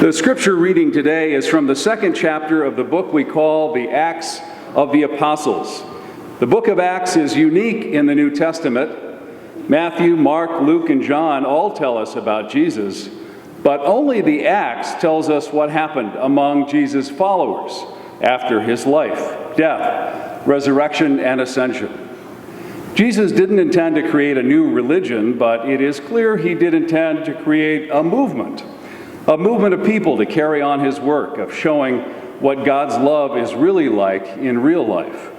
The scripture reading today is from the second chapter of the book we call the Acts of the Apostles. The book of Acts is unique in the New Testament. Matthew, Mark, Luke, and John all tell us about Jesus, but only the Acts tells us what happened among Jesus' followers after his life, death, resurrection, and ascension. Jesus didn't intend to create a new religion, but it is clear he did intend to create a movement of people to carry on his work of showing what God's love is really like in real life.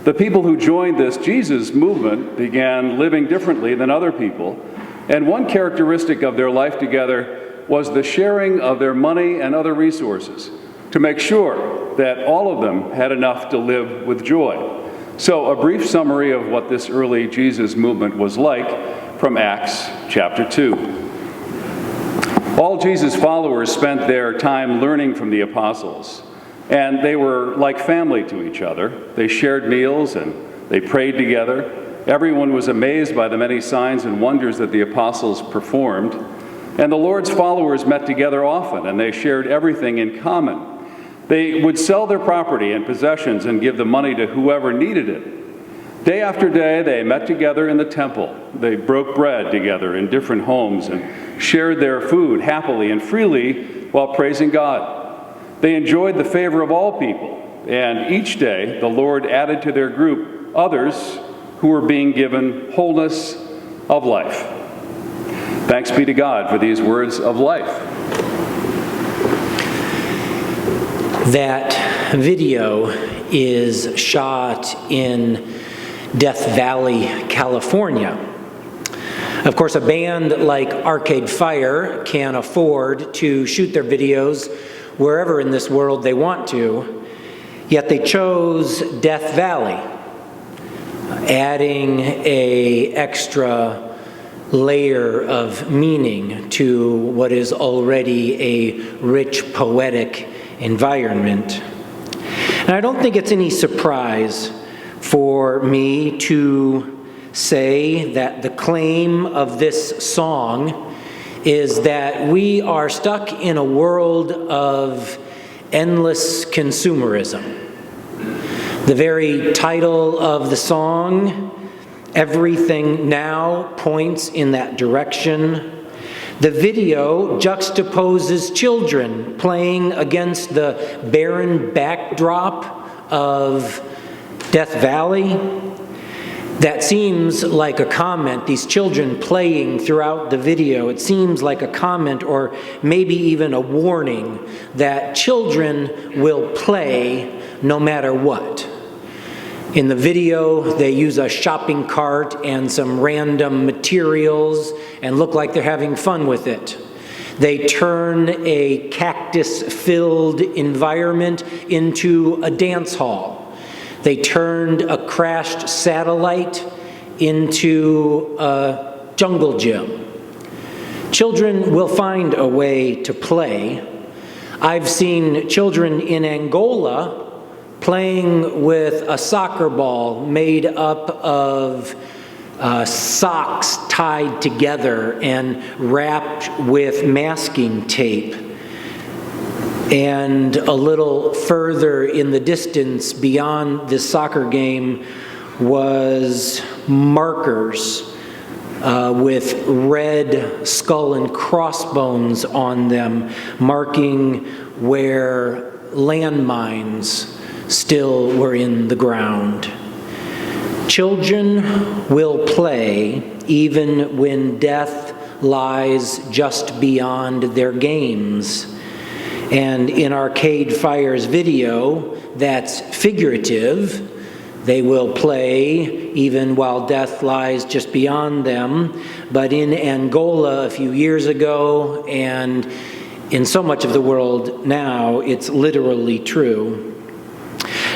The people who joined this Jesus movement began living differently than other people, and one characteristic of their life together was the sharing of their money and other resources to make sure that all of them had enough to live with joy. So, a brief summary of what this early Jesus movement was like from Acts chapter 2. All Jesus' followers spent their time learning from the apostles, and they were like family to each other. They shared meals and they prayed together. Everyone was amazed by the many signs and wonders that the apostles performed. And the Lord's followers met together often, and they shared everything in common. They would sell their property and possessions and give the money to whoever needed it. Day after day, they met together in the temple. They broke bread together in different homes and shared their food happily and freely while praising God. They enjoyed the favor of all people, and each day the Lord added to their group others who were being given wholeness of life. Thanks be to God for these words of life. That video is shot in Death Valley, California. Of course, a band like Arcade Fire can afford to shoot their videos wherever in this world they want to, yet they chose Death Valley, adding an extra layer of meaning to what is already a rich, poetic environment. And I don't think it's any surprise for me to say that the claim of this song is that we are stuck in a world of endless consumerism. The very title of the song, Everything Now, points in that direction. The video juxtaposes children playing against the barren backdrop of Death Valley. That seems like a comment, these children playing throughout the video. It seems like a comment or maybe even a warning that children will play no matter what. In the video, they use a shopping cart and some random materials and look like they're having fun with it. They turn a cactus-filled environment into a dance hall. They turned a crashed satellite into a jungle gym. Children will find a way to play. I've seen children in Angola playing with a soccer ball made up of socks tied together and wrapped with masking tape. And a little further in the distance beyond this soccer game was markers with red skull and crossbones on them, marking where landmines still were in the ground. Children will play even when death lies just beyond their games. And in Arcade Fire's video, that's figurative. They will play even while death lies just beyond them. But in Angola a few years ago, and in so much of the world now, it's literally true.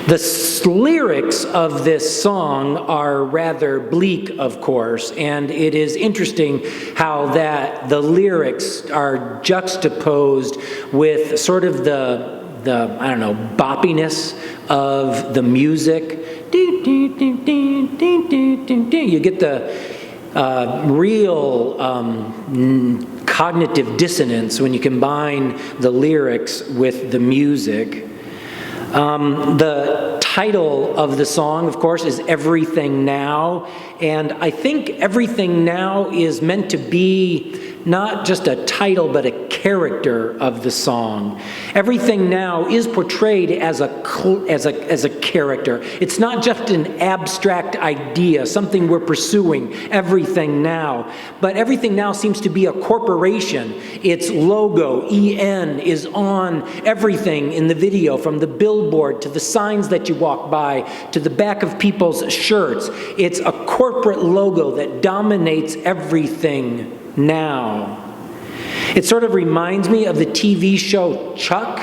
The lyrics of this song are rather bleak, of course, and it is interesting how that the lyrics are juxtaposed with sort of the boppiness of the music. You get the real cognitive dissonance when you combine the lyrics with the music. The title of the song, of course, is Everything Now, and I think Everything Now is meant to be not just a title, but a character of the song. Everything Now is portrayed as a character. It's not just an abstract idea, something we're pursuing, Everything Now. But Everything Now seems to be a corporation. Its logo, EN, is on everything in the video, from the billboard to the signs that you walk by to the back of people's shirts. It's a corporate logo that dominates everything now. It sort of reminds me of the TV show Chuck.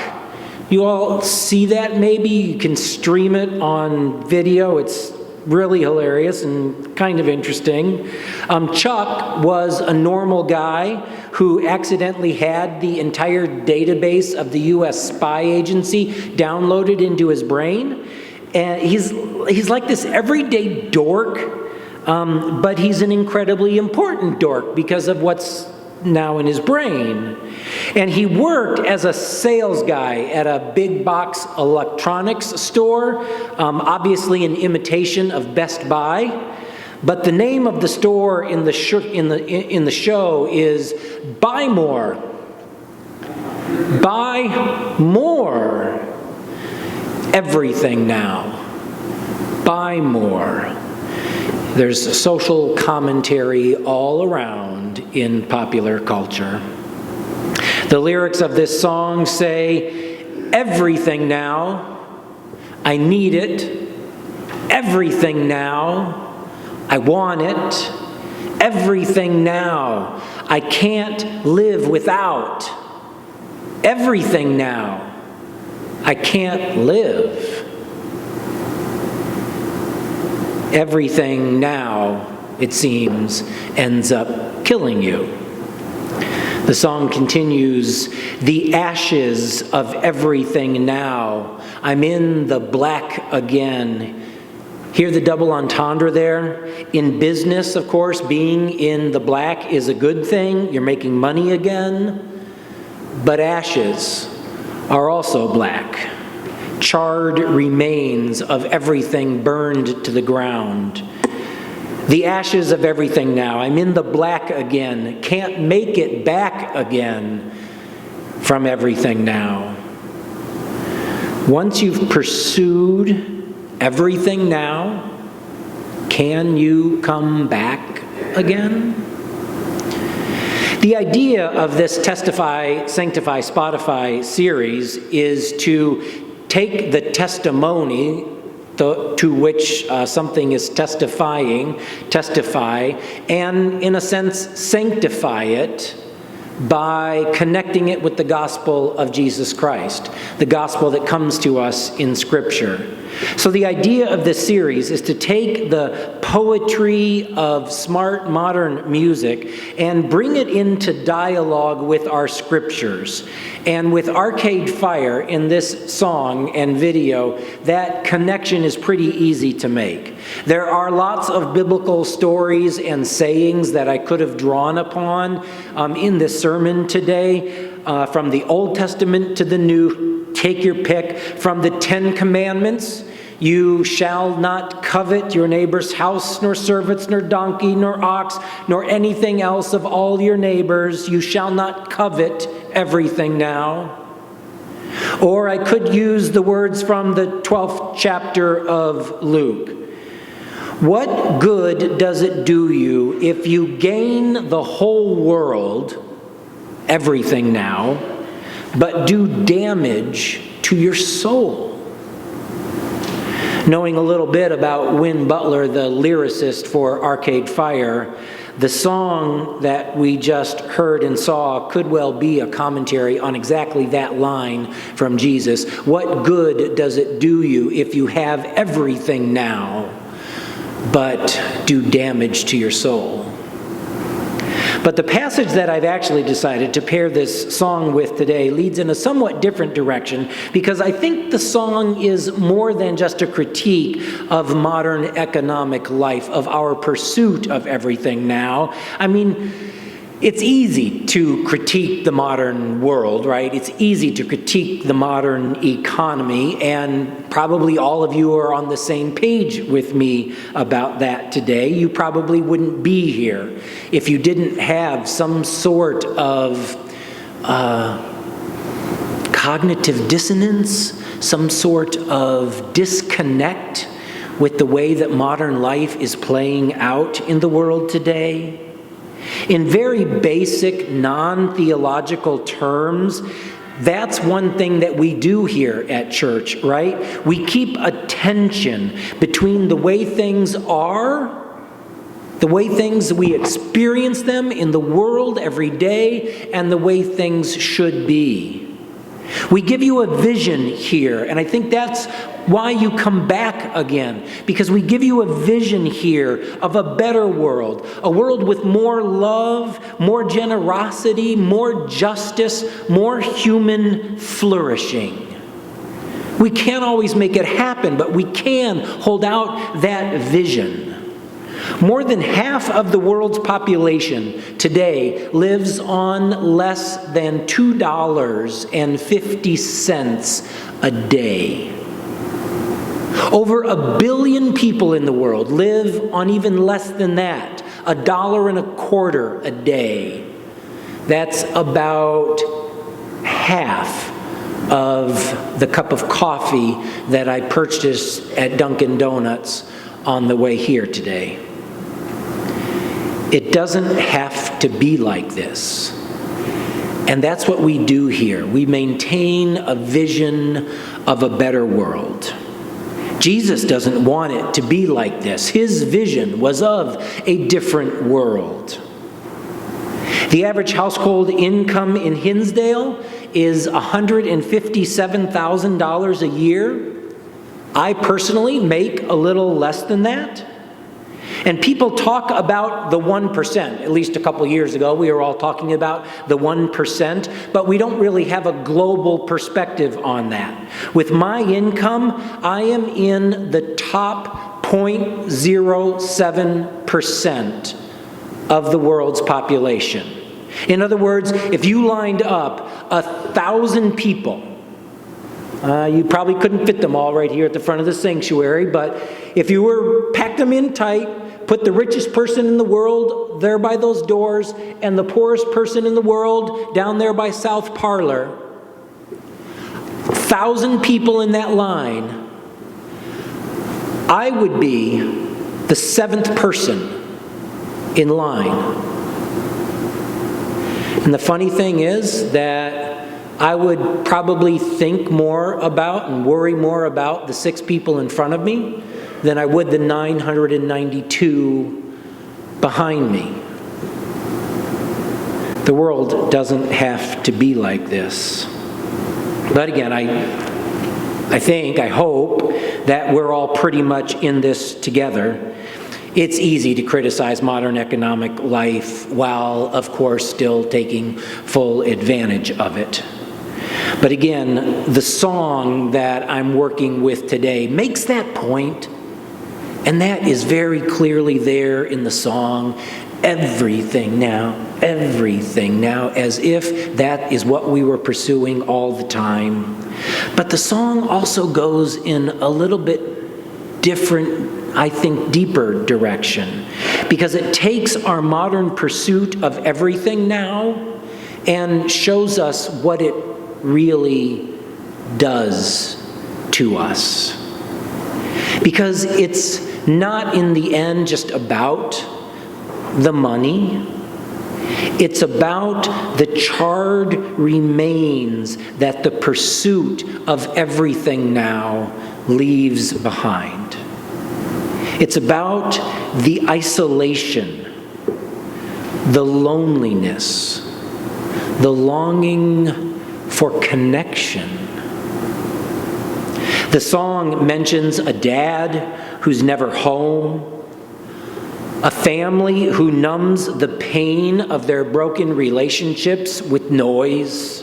You all see that maybe? You can stream it on video. It's really hilarious and kind of interesting. Chuck was a normal guy who accidentally had the entire database of the U.S. spy agency downloaded into his brain. And he's like this everyday dork, but he's an incredibly important dork because of what's now in his brain. And he worked as a sales guy at a big box electronics store, obviously an imitation of Best Buy. But the name of the store in the show is Buy More. Buy more. Everything now. Buy more. There's social commentary all around in popular culture. The lyrics of this song say, everything now, I need it. Everything now, I want it. Everything now, I can't live without. Everything now, I can't live. Everything now, it seems, ends up killing you. The song continues, the ashes of everything now, I'm in the black again. Hear the double entendre there? In business, of course, being in the black is a good thing. You're making money again. But ashes are also black. Charred remains of everything burned to the ground. The ashes of everything now. I'm in the black again. Can't make it back again from everything now. Once you've pursued everything now, can you come back again? The idea of this Testify, Sanctify, Spotify series is to take the testimony to which something is testify, and in a sense sanctify it by connecting it with the gospel of Jesus Christ, the gospel that comes to us in Scripture. So the idea of this series is to take the poetry of smart modern music and bring it into dialogue with our scriptures. And with Arcade Fire in this song and video, that connection is pretty easy to make. There are lots of biblical stories and sayings that I could have drawn upon in this sermon today, from the Old Testament to the New. Take your pick. From the 10 Commandments, you shall not covet your neighbor's house, nor servants, nor donkey, nor ox, nor anything else of all your neighbors. You shall not covet everything now. Or I could use the words from the 12th chapter of Luke. What good does it do you if you gain the whole world, everything now, but do damage to your soul? Knowing a little bit about Win Butler, the lyricist for Arcade Fire, the song that we just heard and saw could well be a commentary on exactly that line from Jesus. What good does it do you if you have everything now, but do damage to your soul? But the passage that I've actually decided to pair this song with today leads in a somewhat different direction, because I think the song is more than just a critique of modern economic life, of our pursuit of everything now. I mean, It's easy to critique the modern world, right? It's easy to critique the modern economy, and probably all of you are on the same page with me about that today. You probably wouldn't be here if you didn't have some sort of cognitive dissonance, some sort of disconnect with the way that modern life is playing out in the world today. In very basic, non-theological terms, that's one thing that we do here at church, right? We keep a tension between the way things are, the way things we experience them in the world every day, and the way things should be. We give you a vision here, and I think that's why you come back again, because we give you a vision here of a better world, a world with more love, more generosity, more justice, more human flourishing. We can't always make it happen, but we can hold out that vision. More than half of the world's population today lives on less than $2.50 a day. Over 1 billion people in the world live on even less than that, $1.25 a day. That's about half of the cup of coffee that I purchased at Dunkin' Donuts on the way here today. It doesn't have to be like this. And that's what we do here. We maintain a vision of a better world. Jesus doesn't want it to be like this. His vision was of a different world. The average household income in Hinsdale is $157,000 a year. I personally make a little less than that. And people talk about the 1%. At least a couple years ago, we were all talking about the 1%, but we don't really have a global perspective on that. With my income, I am in the top 0.07% of the world's population. In other words, if you lined up 1,000 people, you probably couldn't fit them all right here at the front of the sanctuary, but if you were packed them in tight, put the richest person in the world there by those doors and the poorest person in the world down there by South Parlor, 1,000 people in that line, I would be the 7th person in line. And the funny thing is that I would probably think more about and worry more about the 6 people in front of me than I would the 992 behind me. The world doesn't have to be like this. But again, I hope that we're all pretty much in this together. It's easy to criticize modern economic life while, of course, still taking full advantage of it. But again, the song that I'm working with today makes that point. And that is very clearly there in the song, everything now, as if that is what we were pursuing all the time. But the song also goes in a little bit different, I think, deeper direction, because it takes our modern pursuit of everything now and shows us what it really does to us. Because it's not in the end just about the money. It's about the charred remains that the pursuit of everything now leaves behind. It's about the isolation, the loneliness, the longing for connection. The song mentions a dad who's never home, a family who numbs the pain of their broken relationships with noise,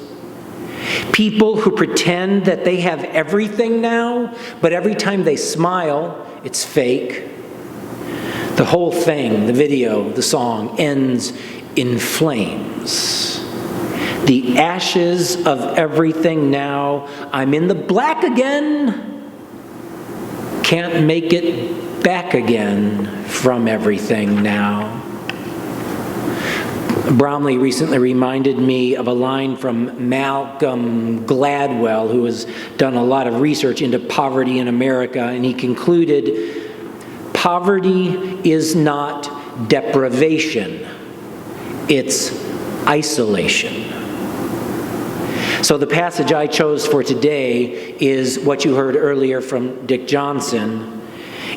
people who pretend that they have everything now, but every time they smile, it's fake. The whole thing, the video, the song, ends in flames. The ashes of everything now. I'm in the black again. Can't make it back again from everything now. Bromley recently reminded me of a line from Malcolm Gladwell, who has done a lot of research into poverty in America, and he concluded, poverty is not deprivation, it's isolation. So the passage I chose for today is what you heard earlier from Dick Johnson.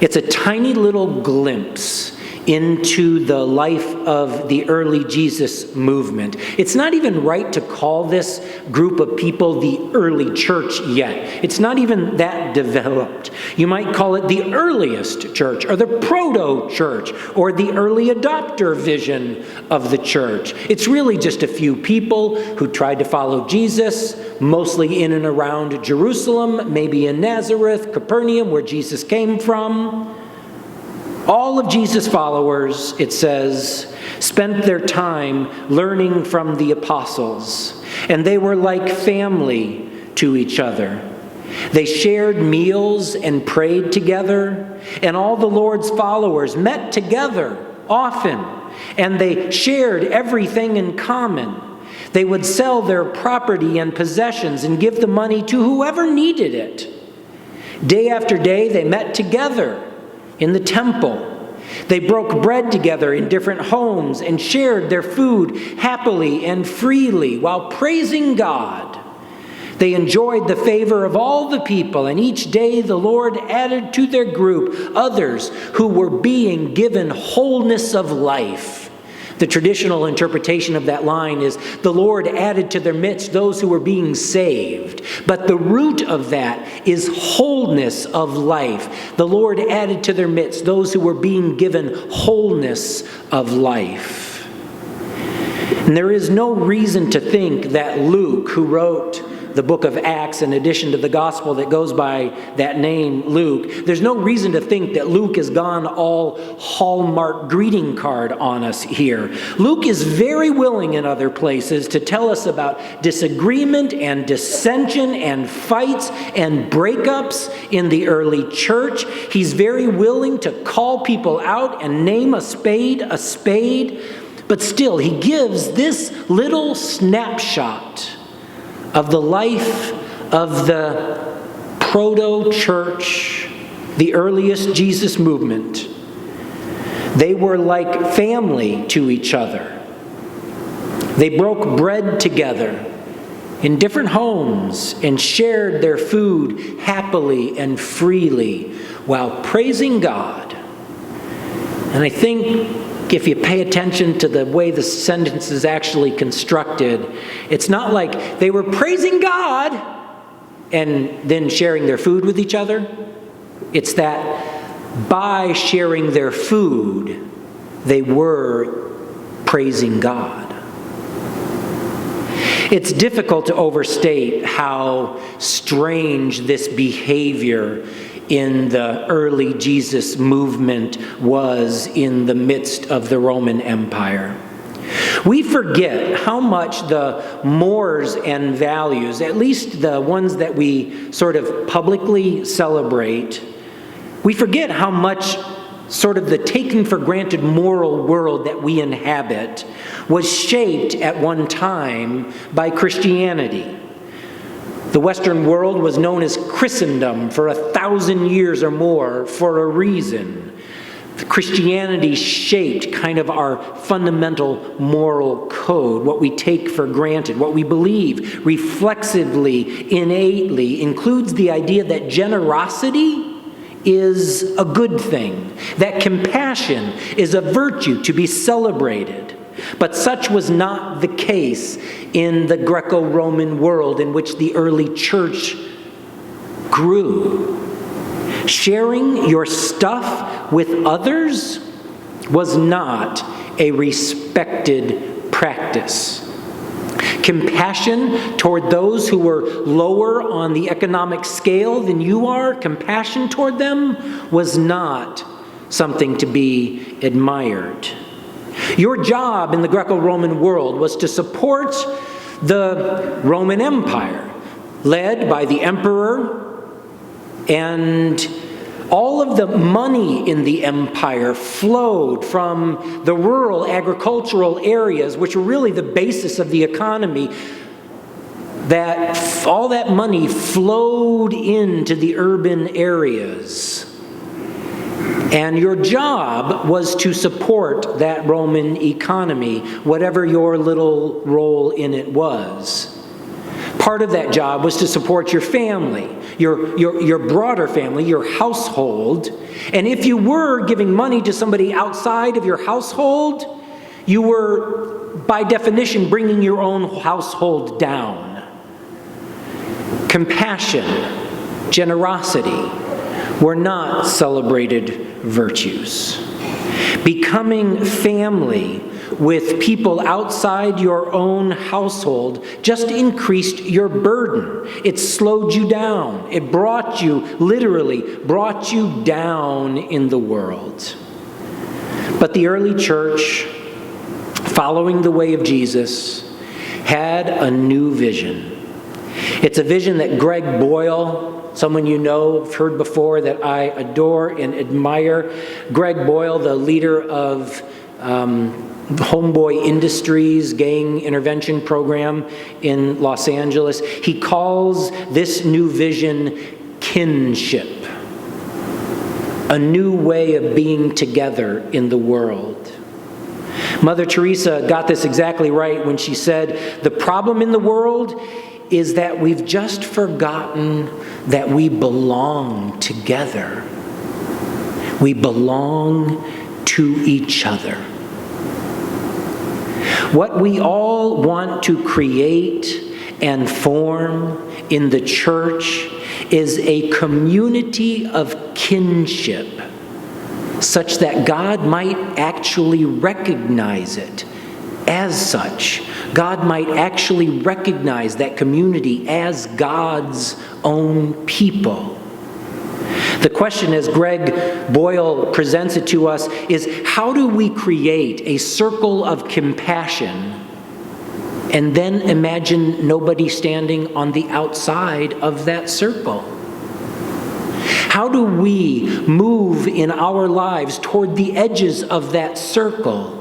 It's a tiny little glimpse into the life of the early Jesus movement. It's not even right to call this group of people the early church yet. It's not even that developed. You might call it the earliest church, or the proto-church, or the early adopter vision of the church. It's really just a few people who tried to follow Jesus, mostly in and around Jerusalem, maybe in Nazareth, Capernaum, where Jesus came from. All of Jesus' followers, it says, spent their time learning from the apostles, and they were like family to each other. They shared meals and prayed together, and all the Lord's followers met together often, and they shared everything in common. They would sell their property and possessions and give the money to whoever needed it. Day after day, they met together in the temple. They broke bread together in different homes and shared their food happily and freely while praising God. They enjoyed the favor of all the people, and each day the Lord added to their group others who were being given wholeness of life. The traditional interpretation of that line is the Lord added to their midst those who were being saved. But the root of that is wholeness of life. The Lord added to their midst those who were being given wholeness of life. And there is no reason to think that Luke, who wrote the book of Acts, in addition to the gospel that goes by that name, Luke, there's no reason to think that Luke has gone all Hallmark greeting card on us here. Luke is very willing in other places to tell us about disagreement and dissension and fights and breakups in the early church. He's very willing to call people out and name a spade, but still he gives this little snapshot of the life of the proto-church, the earliest Jesus movement. They were like family to each other. They broke bread together in different homes and shared their food happily and freely while praising God. And I think if you pay attention to the way the sentence is actually constructed, it's not like they were praising God and then sharing their food with each other. It's that by sharing their food, they were praising God. It's difficult to overstate how strange this behavior in the early Jesus movement was in the midst of the Roman Empire. We forget how much the mores and values, at least the ones that we sort of publicly celebrate, we forget how much sort of the taken for granted moral world that we inhabit was shaped at one time by Christianity. The Western world was known as Christendom for 1,000 years or more for a reason. Christianity shaped kind of our fundamental moral code, what we take for granted, what we believe reflexively, innately, includes the idea that generosity is a good thing, that compassion is a virtue to be celebrated. But such was not the case in the Greco-Roman world in which the early church grew. Sharing your stuff with others was not a respected practice. Compassion toward those who were lower on the economic scale than you are, compassion toward them was not something to be admired. Your job in the Greco-Roman world was to support the Roman Empire, led by the emperor, and all of the money in the empire flowed from the rural agricultural areas, which were really the basis of the economy. That all that money flowed into the urban areas. And your job was to support that Roman economy, whatever your little role in it was. Part of that job was to support your family, your broader family, your household. And if you were giving money to somebody outside of your household, you were, by definition, bringing your own household down. Compassion, generosity were not celebrated virtues. Becoming family with people outside your own household just increased your burden. It slowed you down. It literally brought you down in the world. But the early church, following the way of Jesus, had a new vision. It's a vision that Greg Boyle, someone you know, have heard before, that I adore and admire. Greg Boyle, the leader of Homeboy Industries gang intervention program in Los Angeles. He calls this new vision kinship, a new way of being together in the world. Mother Teresa got this exactly right when she said, the problem in the world is that we've just forgotten that we belong together. We belong to each other. What we all want to create and form in the church is a community of kinship, such that God might actually recognize it as such. God might actually recognize that community as God's own people. The question, as Greg Boyle presents it to us, is how do we create a circle of compassion and then imagine nobody standing on the outside of that circle? How do we move in our lives toward the edges of that circle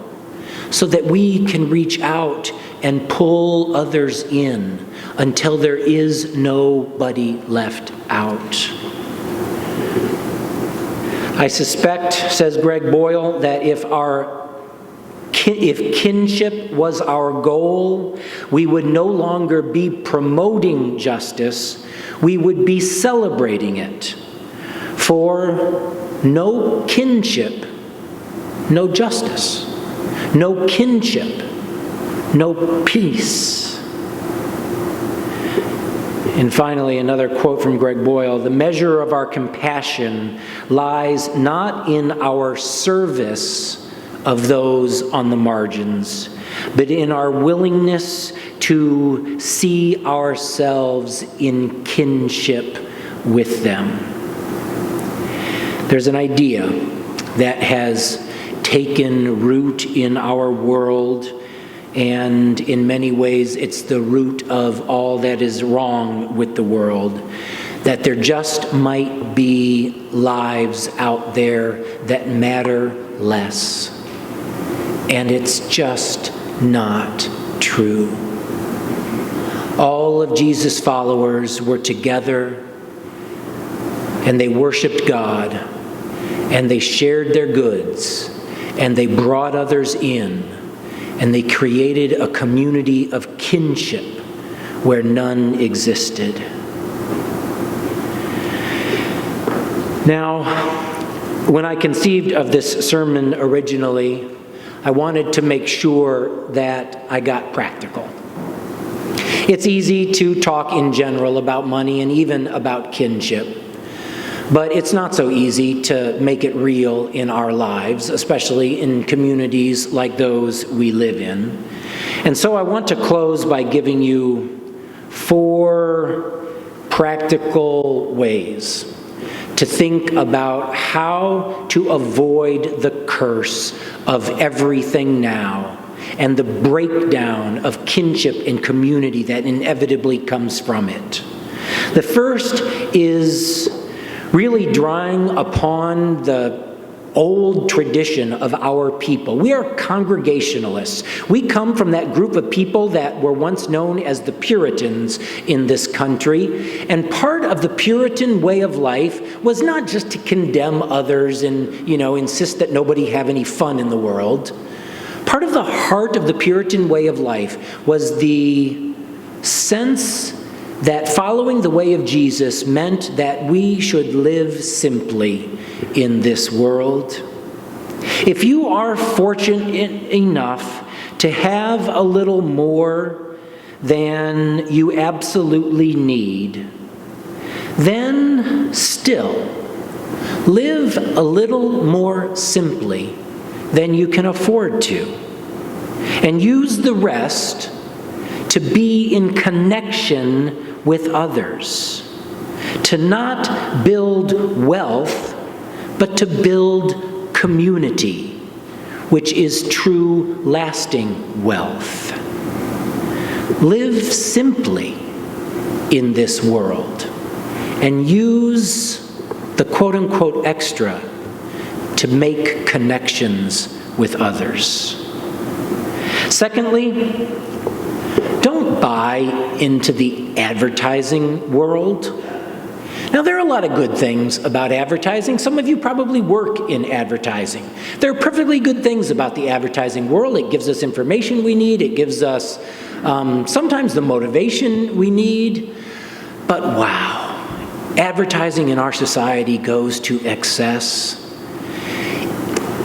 so that we can reach out and pull others in until there is nobody left out? I suspect, says Greg Boyle, that if kinship was our goal, we would no longer be promoting justice, we would be celebrating it. For no kinship, no justice. No kinship, no peace. And finally, another quote from Greg Boyle: the measure of our compassion lies not in our service of those on the margins, but in our willingness to see ourselves in kinship with them. There's an idea that has taken root in our world, and in many ways it's the root of all that is wrong with the world, that there just might be lives out there that matter less. And it's just not true. All of Jesus' followers were together, and they worshiped God, and they shared their goods, and they brought others in, and they created a community of kinship where none existed. Now, when I conceived of this sermon originally, I wanted to make sure that I got practical. It's easy to talk in general about money and even about kinship. But it's not so easy to make it real in our lives, especially in communities like those we live in. And so I want to close by giving you 4 practical ways to think about how to avoid the curse of everything now and the breakdown of kinship and community that inevitably comes from it. The first is really drawing upon the old tradition of our people. We are Congregationalists. We come from that group of people that were once known as the Puritans in this country. And part of the Puritan way of life was not just to condemn others and, insist that nobody have any fun in the world. Part of the heart of the Puritan way of life was the sense that following the way of Jesus meant that we should live simply in this world. If you are fortunate enough to have a little more than you absolutely need, then still live a little more simply than you can afford to, and use the rest to be in connection with others, to not build wealth, but to build community, which is true lasting wealth. Live simply in this world and use the quote-unquote extra to make connections with others. Secondly, don't buy into the advertising world. Now, there are a lot of good things about advertising. Some of you probably work in advertising. There are perfectly good things about the advertising world. It gives us information we need. It gives us sometimes the motivation we need. But wow, advertising in our society goes to excess.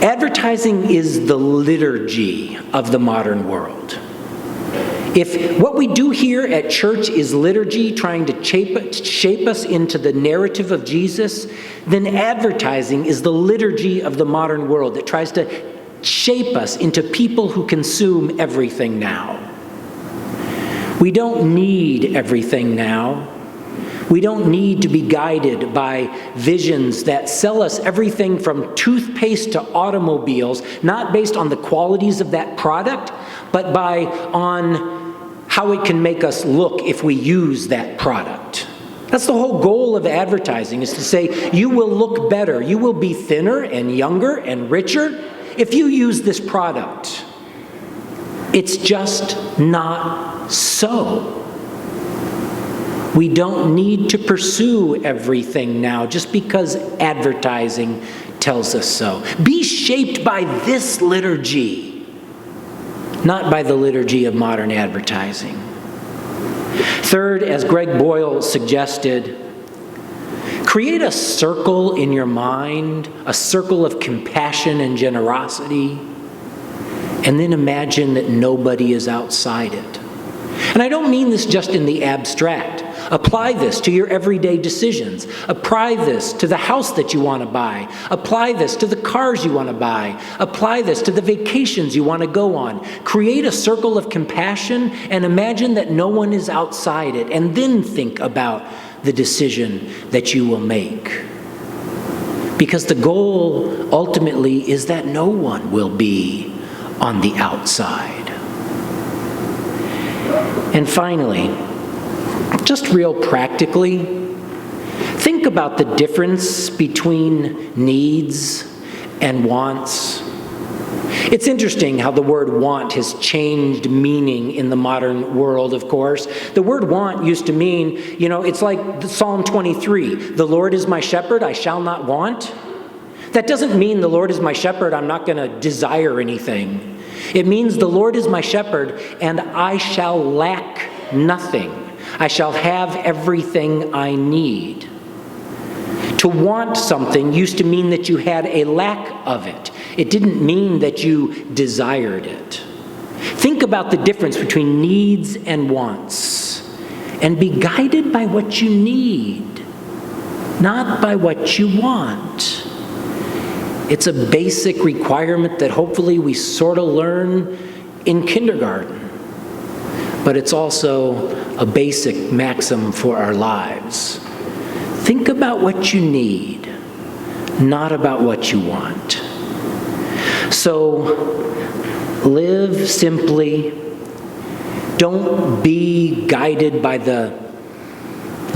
Advertising is the liturgy of the modern world. If what we do here at church is liturgy, trying to shape us into the narrative of Jesus, then advertising is the liturgy of the modern world that tries to shape us into people who consume everything now. We don't need everything now. We don't need to be guided by visions that sell us everything from toothpaste to automobiles, not based on the qualities of that product, but on how it can make us look if we use that product. That's the whole goal of advertising, is to say, you will look better, you will be thinner and younger and richer if you use this product. It's just not so. We don't need to pursue everything now just because advertising tells us so. Be shaped by this liturgy, not by the liturgy of modern advertising. Third, as Greg Boyle suggested, create a circle in your mind, a circle of compassion and generosity, and then imagine that nobody is outside it. And I don't mean this just in the abstract. Apply this to your everyday decisions. Apply this to the house that you want to buy. Apply this to the cars you want to buy. Apply this to the vacations you want to go on. Create a circle of compassion and imagine that no one is outside it, and then think about the decision that you will make. Because the goal ultimately is that no one will be on the outside. And finally, just real practically, think about the difference between needs and wants. It's interesting how the word want has changed meaning in the modern world, of course. The word want used to mean, it's like Psalm 23, the Lord is my shepherd, I shall not want. That doesn't mean the Lord is my shepherd, I'm not going to desire anything. It means the Lord is my shepherd, and I shall lack nothing. I shall have everything I need. To want something used to mean that you had a lack of it. It didn't mean that you desired it. Think about the difference between needs and wants, and be guided by what you need, not by what you want. It's a basic requirement that hopefully we sort of learn in kindergarten, but it's also a basic maxim for our lives. Think about what you need, not about what you want. So live simply. Don't be guided by the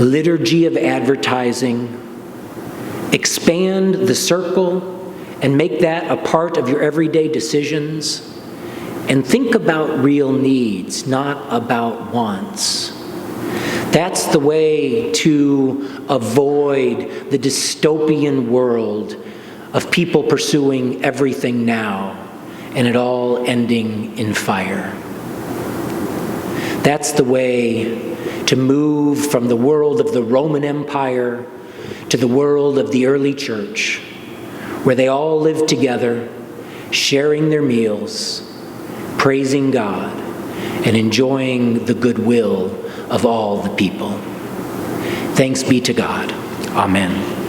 liturgy of advertising. Expand the circle and make that a part of your everyday decisions. And think about real needs, not about wants. That's the way to avoid the dystopian world of people pursuing everything now and it all ending in fire. That's the way to move from the world of the Roman Empire to the world of the early church, where they all lived together, sharing their meals, praising God, and enjoying the goodwill of all the people. Thanks be to God. Amen.